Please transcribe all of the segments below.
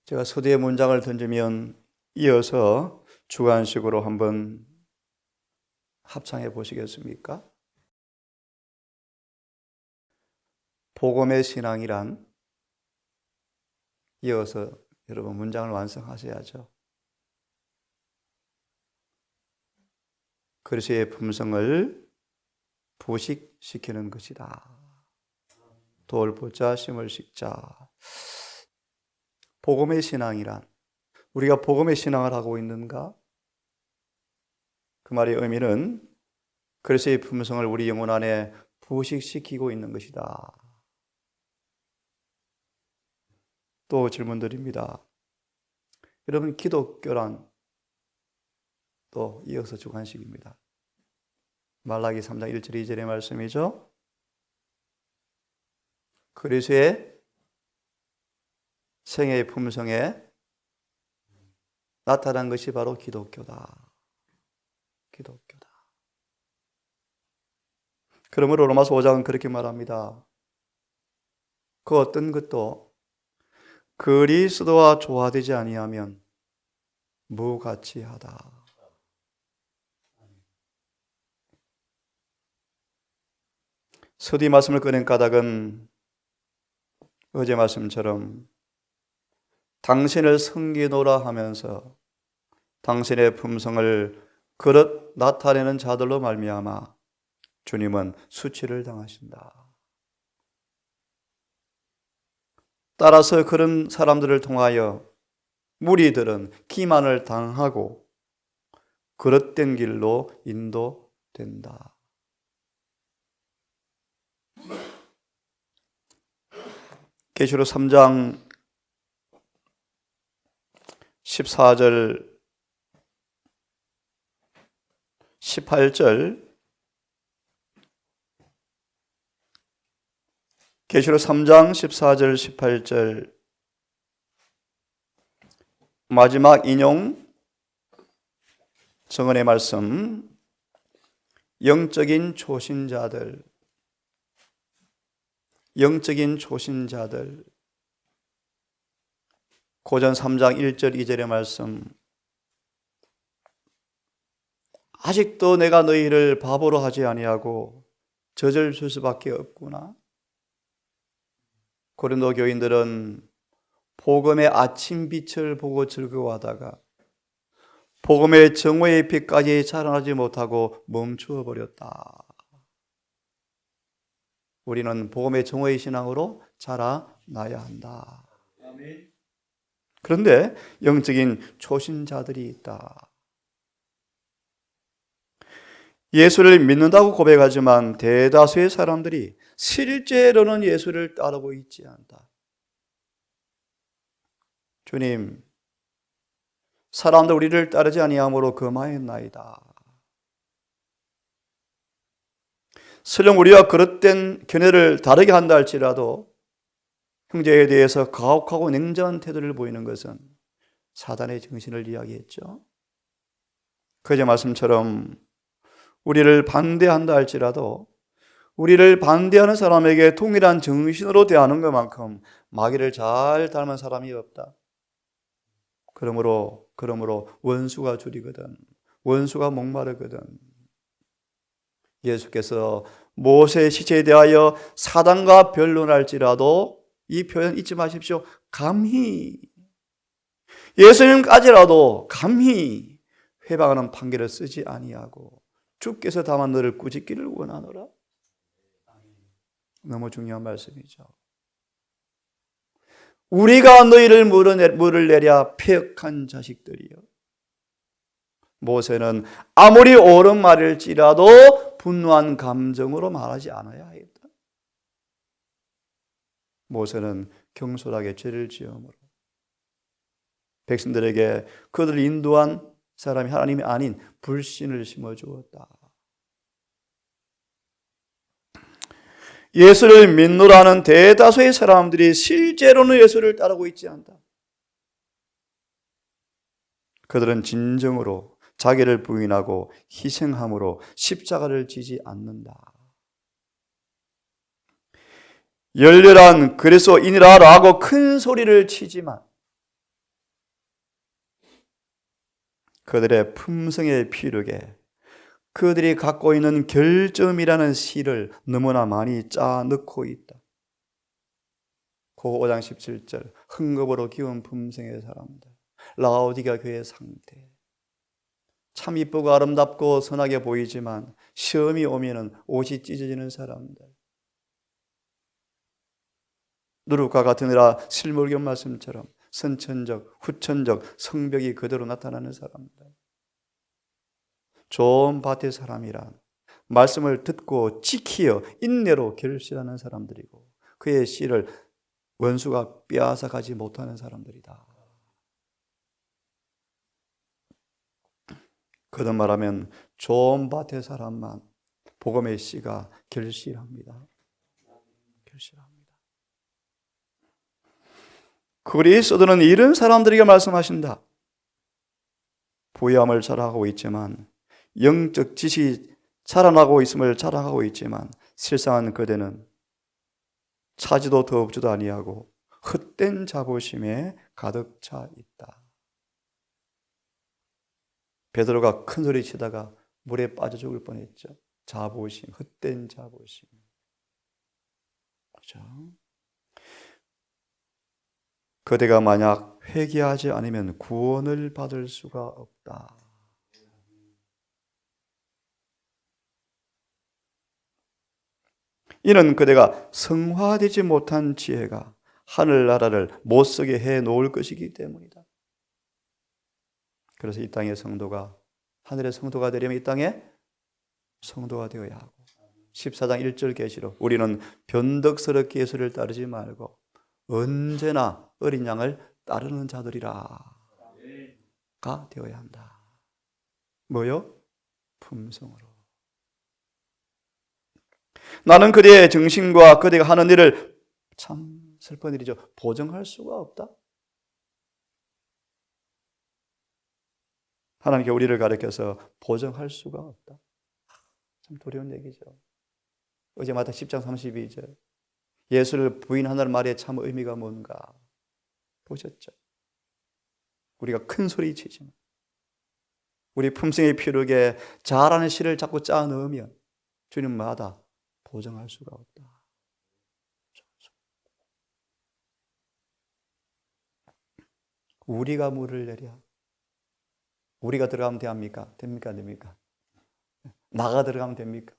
제가 서두에 문장을 던지면 이어서 주관식으로 한번 합창해 보시겠습니까? 복음의 신앙이란 이어서 여러분 문장을 완성하셔야죠. 그리스도의 품성을 부식시키는 것이다. 돌 보자 심을 식자. 복음의 신앙이란 우리가 복음의 신앙을 하고 있는가? 그 말의 의미는 그리스도의 품성을 우리 영혼 안에 부식시키고 있는 것이다. 또 질문드립니다. 여러분, 기독교란 또 이어서 주관식입니다. 말라기 3장 1절 2절의 말씀이죠. 그리스도의 생애의 품성에 나타난 것이 바로 기독교다. 기독교다. 그러므로 로마서 5장은 그렇게 말합니다. 그 어떤 것도 그리스도와 조화되지 아니하면 무가치하다. 서두에 말씀을 꺼낸 까닭은 어제 말씀처럼 당신을 섬기노라 하면서 당신의 품성을 그릇 나타내는 자들로 말미암아 주님은 수치를 당하신다. 따라서 그런 사람들을 통하여 무리들은 기만을 당하고 그릇된 길로 인도된다. 계시록 3장 14절 18절 계시록 3장 14절 18절 마지막 인용 성언의 말씀. 영적인 초신자들 고전 3장 1절 2절의 말씀. 아직도 내가 너희를 바보로 하지 아니하고 젖을 줄 수밖에 없구나. 고린도 교인들은 복음의 아침 빛을 보고 즐거워하다가 복음의 정오의 빛까지 자라나지 못하고 멈추어 버렸다. 우리는 복음의 정오의 신앙으로 자라나야 한다. 그런데 영적인 초신자들이 있다. 예수를 믿는다고 고백하지만 대다수의 사람들이 실제로는 예수를 따르고 있지 않다. 주님, 사람들 우리를 따르지 아니함으로 금하였나이다. 설령 우리와 그릇된 견해를 다르게 한다 할지라도 형제에 대해서 가혹하고 냉정한 태도를 보이는 것은 사단의 정신을 이야기했죠. 그제 말씀처럼 우리를 반대한다 할지라도 우리를 반대하는 사람에게 동일한 정신으로 대하는 것만큼 마귀를 잘 닮은 사람이 없다. 그러므로 원수가 줄이거든, 원수가 목마르거든. 예수께서 모세의 시체에 대하여 사단과 변론할지라도 이 표현 잊지 마십시오. 감히 예수님까지라도 감히 회방하는 판결을 쓰지 아니하고 주께서 다만 너를 꾸짖기를 원하노라. 너무 중요한 말씀이죠. 우리가 너희를 물을 내랴 폐역한 자식들이여. 모세는 아무리 옳은 말일지라도 분노한 감정으로 말하지 않아야 했다. 모세는 경솔하게 죄를 지음으로 백성들에게 그들을 인도한 사람이 하나님이 아닌 불신을 심어주었다. 예수를 믿노라는 대다수의 사람들이 실제로는 예수를 따르고 있지 않다. 그들은 진정으로 자기를 부인하고 희생함으로 십자가를 지지 않는다. 열렬한 그리스도인이라고 큰 소리를 치지만 그들의 품성에 피르게 그들이 갖고 있는 결점이라는 시를 너무나 많이 짜 넣고 있다. 그 5장 17절 흥겁으로 기운 품성의 사람들, 라오디가 교회의 상태, 참 이쁘고 아름답고 선하게 보이지만 시험이 오면은 옷이 찢어지는 사람들, 누룩과 같으니라 실물경 말씀처럼 선천적, 후천적 성벽이 그대로 나타나는 사람들, 좋은 밭의 사람이란 말씀을 듣고 지키어 인내로 결실하는 사람들이고 그의 씨를 원수가 빼앗아 가지 못하는 사람들이다. 거듭 말하면 좋은 밭의 사람만 복음의 씨가 결실합니다. 결실합니다. 그리스도는 이런 사람들에게 말씀하신다. 부유함을 자랑하고 있지만 영적 지식이 자라나고 있음을 자랑하고 있지만 실상은 그대는 차지도 더없지도 아니하고 헛된 자부심에 가득 차 있다. 베드로가 큰 소리 치다가 물에 빠져 죽을 뻔했죠. 자부심, 헛된 자부심. 그렇죠? 그대가 만약 회개하지 않으면 구원을 받을 수가 없다. 이는 그대가 성화되지 못한 지혜가 하늘나라를 못쓰게 해 놓을 것이기 때문이다. 그래서 이 땅의 성도가 하늘의 성도가 되려면 이 땅에 성도가 되어야 하고 14장 1절 계시로 우리는 변덕스럽게 예수를 따르지 말고 언제나 어린 양을 따르는 자들이라가 되어야 한다. 뭐요? 품성으로. 나는 그대의 정신과 그대가 하는 일을 참 슬픈 일이죠. 보정할 수가 없다. 하나님께 우리를 가르쳐서 보정할 수가 없다. 참 두려운 얘기죠. 어제 마태 10장 32절 예수를 부인하는 말의 참 의미가 뭔가 보셨죠? 우리가 큰 소리 치지만 우리 품성에 피르게 잘하는 시를 자꾸 짜 넣으면 주님마다 보정할 수가 없다. 우리가 물을 내랴. 우리가 들어가면 됩니까? 됩니까? 안 됩니까? 나가 들어가면 됩니까?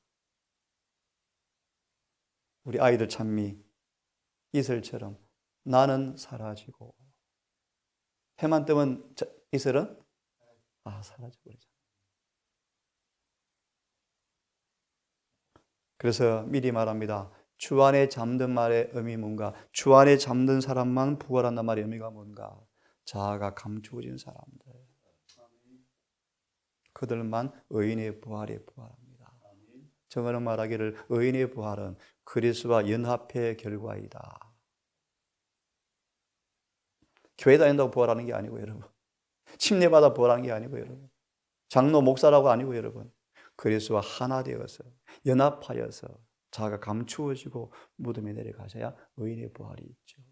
우리 아이들 찬미 이슬처럼 나는 사라지고 해만 뜨면 이슬은 사라져버리죠. 그래서 미리 말합니다. 주 안에 잠든 말의 의미 뭔가? 주 안에 잠든 사람만 부활한단 말의 의미가 뭔가? 자아가 감추어진 사람들. 그들만 의인의 부활에 부활합니다. 정언은 말하기를 의인의 부활은 그리스도와 연합의 결과이다. 교회 다닌다고 부활하는 게 아니고 여러분. 침례받아 부활하는 게 아니고 여러분. 장로 목사라고 아니고 여러분. 그리스도와 하나 되어서 연합하여서 자가 감추어지고 무덤에 내려가셔야 의인의 부활이 있죠.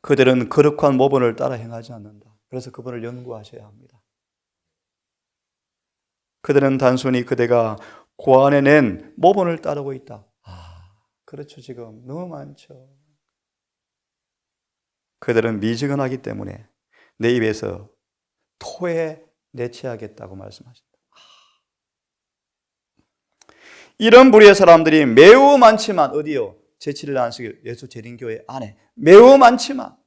그들은 거룩한 모본을 따라 행하지 않는다. 그래서 그분을 연구하셔야 합니다. 그들은 단순히 그대가 고안에 낸 모본을 따르고 있다. 그렇죠. 지금 너무 많죠. 그들은 미지근하기 때문에 내 입에서 토해 내치하겠다고 말씀하신다. 이런 부류의 사람들이 매우 많지만 어디요? 제7일 안식일 예수 재림교회 안에 매우 많지만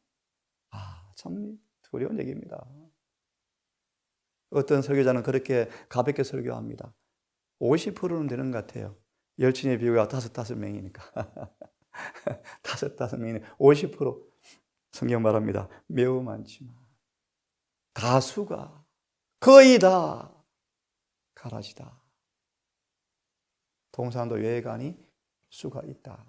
참 두려운 얘기입니다. 어떤 설교자는 그렇게 가볍게 설교합니다. 50%는 되는 것 같아요. 열친의 비유가 5명이니까 5명이네. 50% 성경 말합니다. 매우 많지만 다수가 거의 다 가라지다. 동산도 외관이 수가 있다.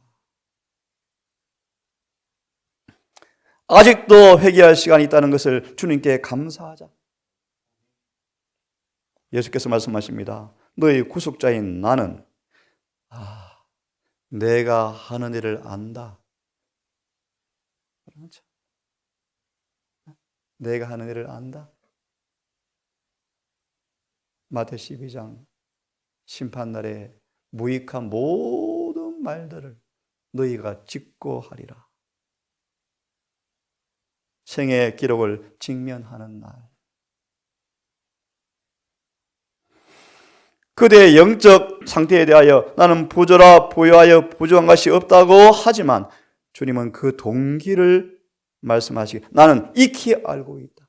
아직도 회개할 시간이 있다는 것을 주님께 감사하자. 예수께서 말씀하십니다. 너희 구속자인 나는 내가 하는 일을 안다. 내가 하는 일을 안다. 마태 12장 심판날에 무익한 모든 말들을 너희가 짓고 하리라. 생애의 기록을 직면하는 날. 그대의 영적 상태에 대하여 나는 부조라 부유하여 부족한 것이 없다고 하지만 주님은 그 동기를 말씀하시기 나는 익히 알고 있다.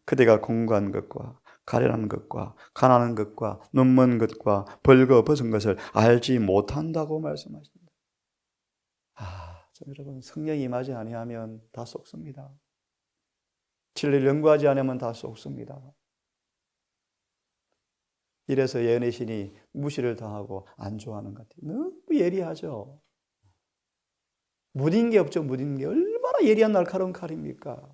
그대가 공고한 것과 가련한 것과 가난한 것과 눈먼 것과 벌거벗은 것을 알지 못한다고 말씀하십니다. 여러분, 성령이 임하지 아니하면 다 속습니다. 진리를 연구하지 않으면 다 속습니다. 이래서 예언의 신이 무시를 당하고 안 좋아하는 것 같아요. 너무 예리하죠. 무딘 게 없죠. 무딘 게 얼마나 예리한 날카로운 칼입니까?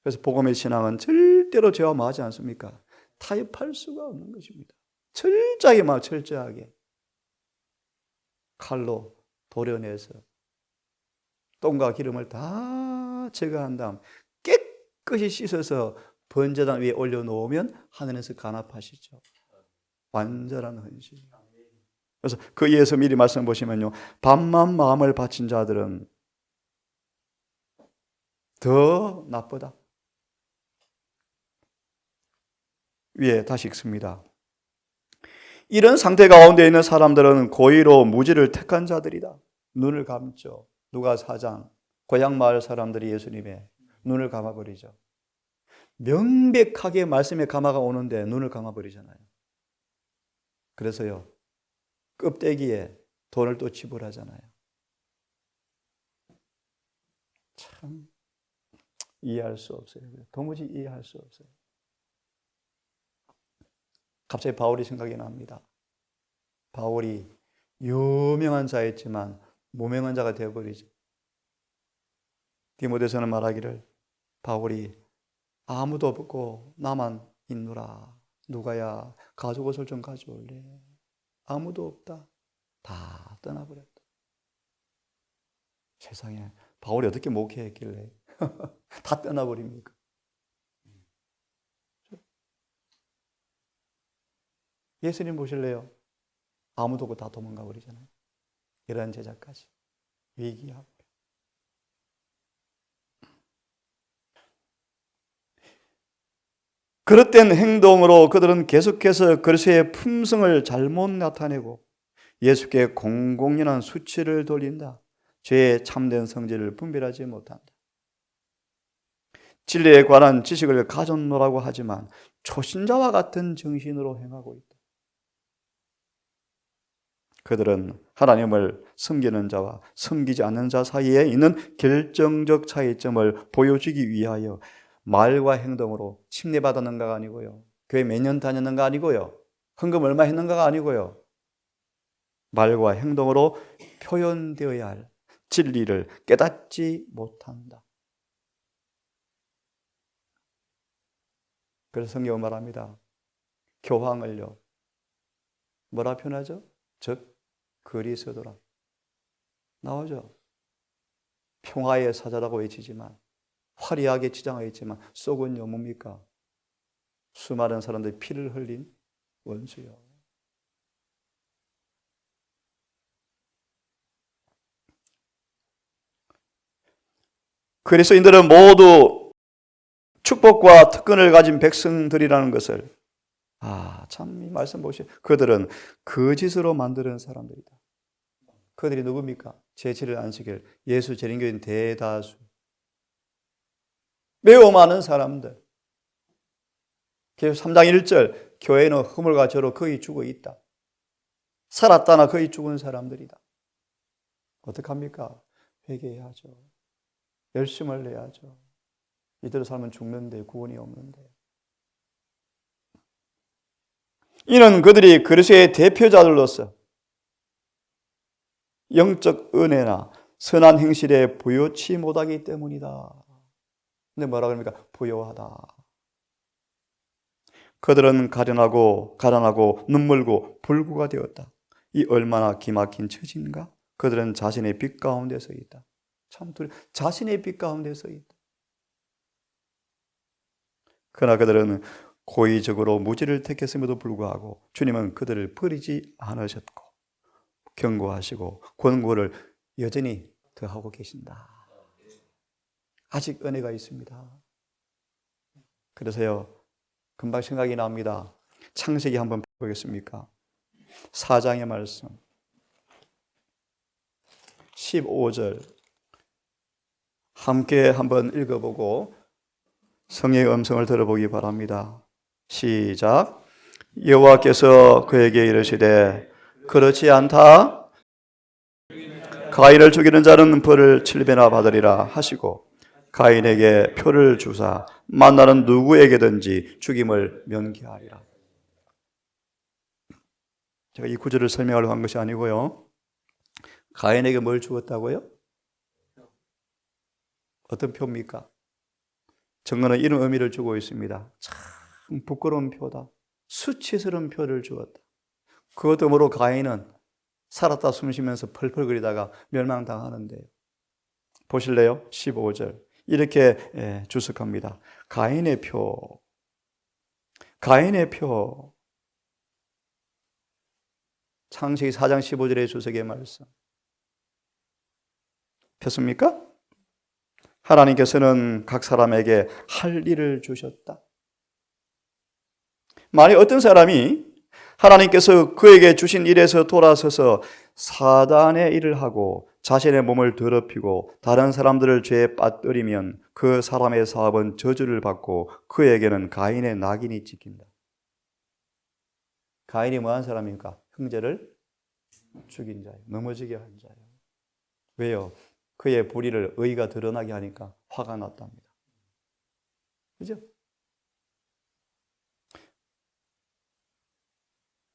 그래서 복음의 신앙은 절대로 죄와 마하지 않습니까? 타협할 수가 없는 것입니다. 철저하게 칼로 도려내서 똥과 기름을 다 제거한 다음 깨끗이 씻어서 번제단 위에 올려놓으면 하늘에서 간합하시죠. 완전한 헌신. 그래서 그 예수 미리 말씀 보시면요, 반만 마음을 바친 자들은 더 나쁘다. 위에 다시 읽습니다. 이런 상태 가운데 있는 사람들은 고의로 무지를 택한 자들이다. 눈을 감죠. 누가 4장 고향 마을 사람들이 예수님의 눈을 감아버리죠. 명백하게 말씀에 감화가 오는데 눈을 감아버리잖아요. 그래서요, 껍데기에 돈을 또 지불하잖아요. 참 이해할 수 없어요. 도무지 이해할 수 없어요. 갑자기 바울이 생각이 납니다. 바울이 유명한 자였지만 무명한 자가 되어버리죠. 디모데서는 말하기를 바울이 아무도 없고 나만 있노라. 누가야 가족 옷을 좀 가져올래. 아무도 없다. 다 떠나버렸다. 세상에 바울이 어떻게 목회했길래 다 떠나버립니까? 예수님 보실래요? 아무도 없고 다 도망가 버리잖아요. 이런 제자까지 위기 앞에. 그릇된 행동으로 그들은 계속해서 그리스도의 품성을 잘못 나타내고 예수께 공공연한 수치를 돌린다. 죄의 참된 성질을 분별하지 못한다. 진리에 관한 지식을 가졌노라고 하지만 초신자와 같은 정신으로 행하고 있다. 그들은 하나님을 섬기는 자와 섬기지 않는 자 사이에 있는 결정적 차이점을 보여주기 위하여 말과 행동으로 침례받았는가가 아니고요, 교회 몇 년 다녔는가 아니고요, 헌금 얼마 했는가가 아니고요, 말과 행동으로 표현되어야 할 진리를 깨닫지 못한다. 그래서 성경은 말합니다. 교황을요, 뭐라 표현하죠? 즉 그리스도라 나오죠. 평화의 사자라고 외치지만, 화려하게 치장하였지만 속은요 뭡니까? 수많은 사람들이 피를 흘린 원수요. 그리스도인들은 모두 축복과 특권을 가진 백성들이라는 것을, 참 이 말씀 보시죠. 그들은 거짓으로 만드는 사람들이다. 그들이 누굽니까? 제7일 안식일 예수 재림교인 대다수, 매우 많은 사람들. 계속 3장 1절 교회는 허물과 죄로 거의 죽어 있다. 살았다나 거의 죽은 사람들이다. 어떡합니까? 회개해야죠. 열심을 내야죠. 이대로 살면 죽는데 구원이 없는데. 이는 그들이 그리스도의 대표자들로서 영적 은혜나 선한 행실에 부요치 못하기 때문이다. 근데 뭐라 그럽니까? 부요하다. 그들은 가련하고 가난하고 눈물고 불구가 되었다. 이 얼마나 기막힌 처지인가? 그들은 자신의 빛 가운데 서 있다. 참 자신의 빛 가운데 서 있다. 그러나 그들은 고의적으로 무지를 택했음에도 불구하고 주님은 그들을 버리지 않으셨고 경고하시고 권고를 여전히 더하고 계신다. 아직 은혜가 있습니다. 그래서요, 금방 생각이 납니다. 창세기 한번 보겠습니까? 4장의 말씀 15절 함께 한번 읽어보고 성령의 음성을 들어보기 바랍니다. 시작. 여호와께서 그에게 이르시되 그렇지 않다. 가인을 죽이는 자는 벌을 7배나 받으리라 하시고 가인에게 표를 주사 만나는 누구에게든지 죽임을 면케하리라. 제가 이 구절을 설명하려고 한 것이 아니고요. 가인에게 뭘 주었다고요? 어떤 표입니까? 정거는 이런 의미를 주고 있습니다. 참 부끄러운 표다. 수치스러운 표를 주었다. 그것으로 가인은 살았다 숨쉬면서 펄펄거리다가 멸망당하는데요. 보실래요? 15절 이렇게 주석합니다. 가인의 표. 가인의 표. 창세기 4장 15절의 주석의 말씀. 폈습니까? 하나님께서는 각 사람에게 할 일을 주셨다. 만약 어떤 사람이 하나님께서 그에게 주신 일에서 돌아서서 사단의 일을 하고 자신의 몸을 더럽히고 다른 사람들을 죄에 빠뜨리면 그 사람의 사업은 저주를 받고 그에게는 가인의 낙인이 찍힌다. 가인이 뭐한 사람입니까? 형제를 죽인 자예요. 넘어지게 한 자예요. 왜요? 그의 불의를 의가 드러나게 하니까 화가 났답니다. 그죠?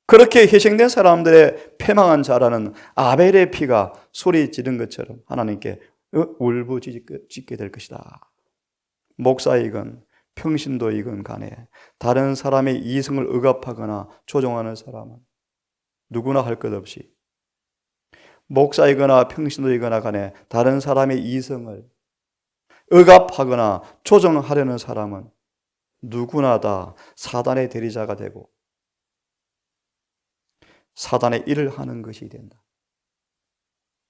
그렇게 희생된 사람들의 패망한 자라는 아벨의 피가 소리 지른 것처럼 하나님께 울부짖게 될 것이다. 목사이건 평신도이건 간에 다른 사람의 이성을 억압하거나 조종하는 사람은 누구나 할 것 없이 목사이거나 평신도이거나 간에 다른 사람의 이성을 억압하거나 조정하려는 사람은 누구나 다 사단의 대리자가 되고 사단의 일을 하는 것이 된다.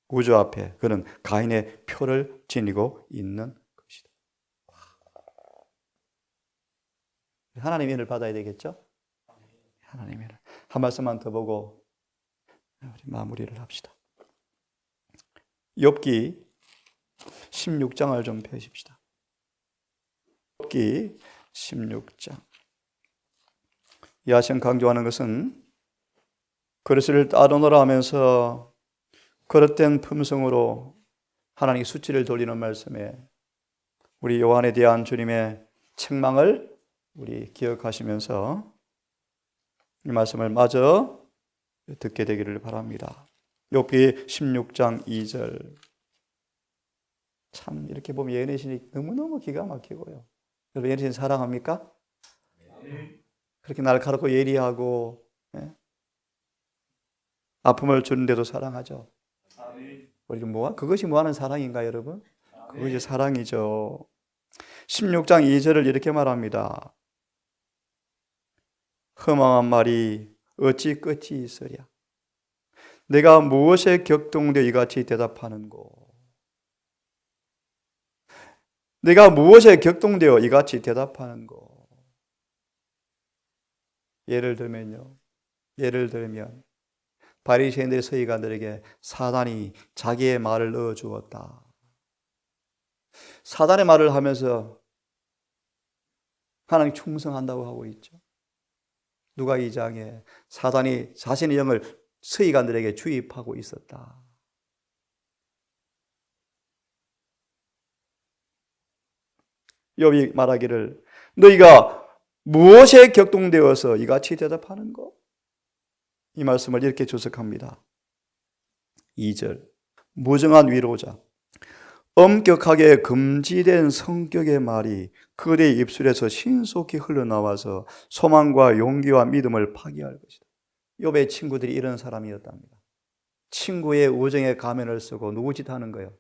우주 앞에 그는 가인의 표를 지니고 있는 것이다. 하나님의 은혜를 받아야 되겠죠? 하나님의 은혜. 한 말씀만 더 보고 우리 마무리를 합시다. 욥기 16장을 좀 펴십시다. 욥기 16장. 야생 강조하는 것은 그릇을 따르노라 하면서 그릇된 품성으로 하나님의 수치를 돌리는 말씀에 우리 요한에 대한 주님의 책망을 우리 기억하시면서 이 말씀을 마저 듣게 되기를 바랍니다. 욥기 16장 2절. 참 이렇게 보면 예언의 신이 너무너무 기가 막히고요. 여러분 예언의 신 사랑합니까? 그렇게 날카롭고 예리하고 아픔을 주는데도 사랑하죠. 우리 그것이 뭐하는 사랑인가 여러분? 그것이 사랑이죠. 16장 2절을 이렇게 말합니다. 허망한 말이 어찌 끝이 있으랴. 내가 무엇에 격동되어 이같이 대답하는고. 내가 무엇에 격동되어 이같이 대답하는고. 예를 들면 바리새인들의 서기관들에게 사단이 자기의 말을 넣어 주었다. 사단의 말을 하면서 하나님 충성한다고 하고 있죠. 누가 2장에 사단이 자신의 영을 서기관들에게 주입하고 있었다. 욥이 말하기를 너희가 무엇에 격동되어서 이같이 대답하는고? 이 말씀을 이렇게 주석합니다. 2절. 무정한 위로자, 엄격하게 금지된 성격의 말이 그들의 입술에서 신속히 흘러나와서 소망과 용기와 믿음을 파괴할 것이다. 욥의 친구들이 이런 사람이었답니다. 친구의 우정의 가면을 쓰고 누구 짓 하는 거예요?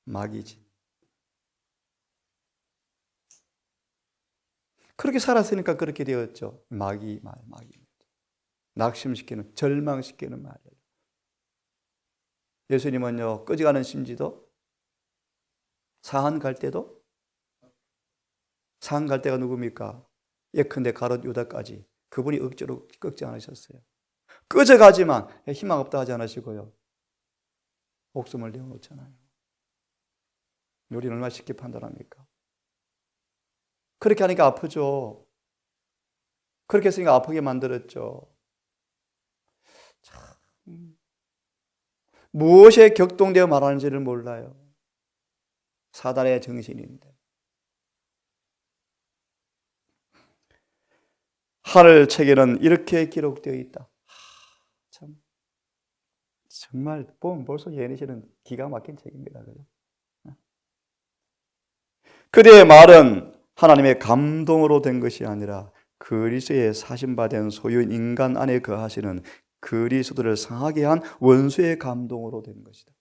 마귀지. 그렇게 살았으니까 그렇게 되었죠. 마귀. 낙심시키는, 절망시키는 말이에요. 예수님은요, 꺼져가는 심지도, 사한 갈 때도, 사한 갈 때가 누굽니까? 예컨대 가롯 유다까지 그분이 억지로 꺾지 않으셨어요. 꺼져가지만 희망 없다 하지 않으시고요, 목숨을 내어놓잖아요. 우리는 얼마나 쉽게 판단합니까? 그렇게 하니까 아프죠. 그렇게 했으니까 아프게 만들었죠. 참, 무엇에 격동되어 말하는지를 몰라요. 사단의 정신인데. 하늘 책에는 이렇게 기록되어 있다. 참, 정말 보면 벌써 예니시는 기가 막힌 책입니다. 그죠? 그대의 말은 하나님의 감동으로 된 것이 아니라 그리스도의 사신받은 소유인 인간 안에 거하시는 그리스도를 상하게 한 원수의 감동으로 된 것이다.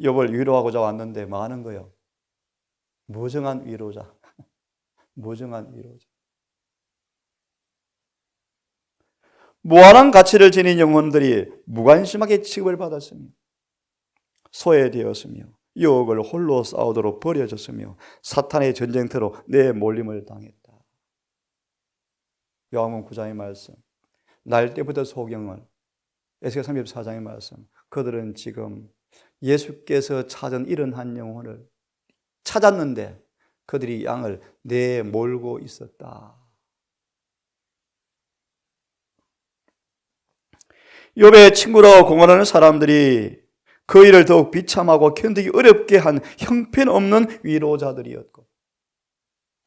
욥을 위로하고자 왔는데 많은 거예요. 무정한 위로자. 무정한 위로자. 무한한 가치를 지닌 영혼들이 무관심하게 취급을 받았으며 소외되었으며 유혹을 홀로 싸우도록 버려졌으며 사탄의 전쟁터로 내몰림을 당했다. 요한복음 9장의 말씀, 날 때부터 소경을, 에스겔 34장의 말씀, 그들은 지금 예수께서 찾은 71 영혼을 찾았는데 그들이 양을 내몰고 있었다. 욥의 친구라고 공언하는 사람들이 그 일을 더욱 비참하고 견디기 어렵게 한 형편없는 위로자들이었고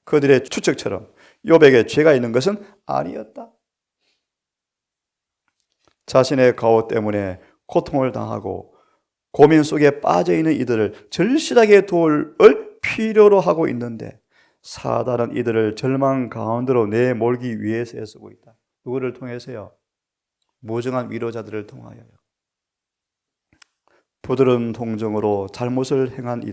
그들의 추측처럼 욥에게 죄가 있는 것은 아니었다. 자신의 가오 때문에 고통을 당하고 고민 속에 빠져있는 이들을 절실하게 도울 필요로 하고 있는데 사단은 이들을 절망 가운데로 내몰기 위해서 애쓰고 있다. 누구를 통해서요? 무정한 위로자들을 통하여요. 부드러운 동정으로 잘못을 행한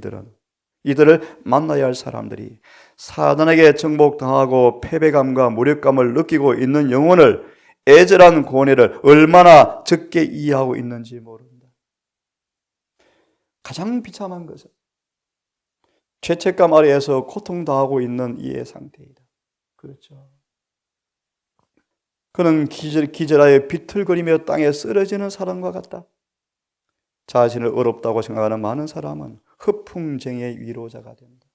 이들을 만나야 할 사람들이 사단에게 정복당하고 패배감과 무력감을 느끼고 있는 영혼을 애절한 고뇌를 얼마나 적게 이해하고 있는지 모른다. 가장 비참한 것은 죄책감 아래에서 고통당하고 있는 이의 상태이다. 그렇죠. 그는 기절하여 비틀거리며 땅에 쓰러지는 사람과 같다. 자신을 어렵다고 생각하는 많은 사람은 허풍쟁이의 위로자가 된다.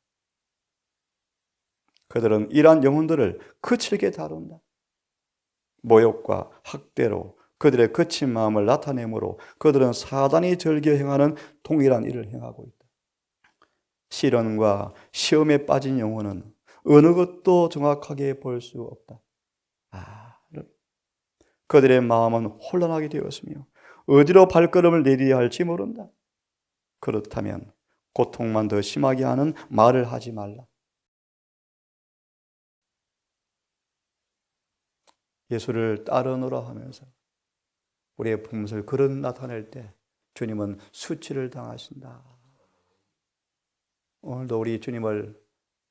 그들은 이러한 영혼들을 거칠게 다룬다. 모욕과 학대로 그들의 거친 마음을 나타내므로 그들은 사단이 즐겨 행하는 동일한 일을 행하고 있다. 시련과 시험에 빠진 영혼은 어느 것도 정확하게 볼 수 없다. 그들의 마음은 혼란하게 되었으며 어디로 발걸음을 내려야 할지 모른다. 그렇다면 고통만 더 심하게 하는 말을 하지 말라. 예수를 따르노라 하면서 우리의 품을 그릇 나타낼 때 주님은 수치를 당하신다. 오늘도 우리 주님을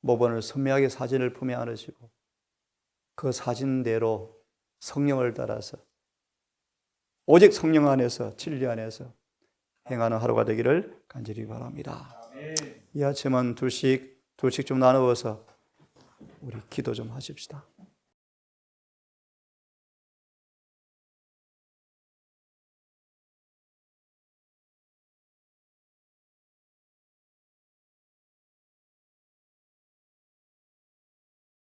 모범을 선명하게 사진을 품에 안으시고 그 사진대로 성령을 따라서 오직 성령 안에서 진리 안에서 행하는 하루가 되기를 간절히 바랍니다. 이 아침은 둘씩 좀 나누어서 우리 기도 좀 하십시다.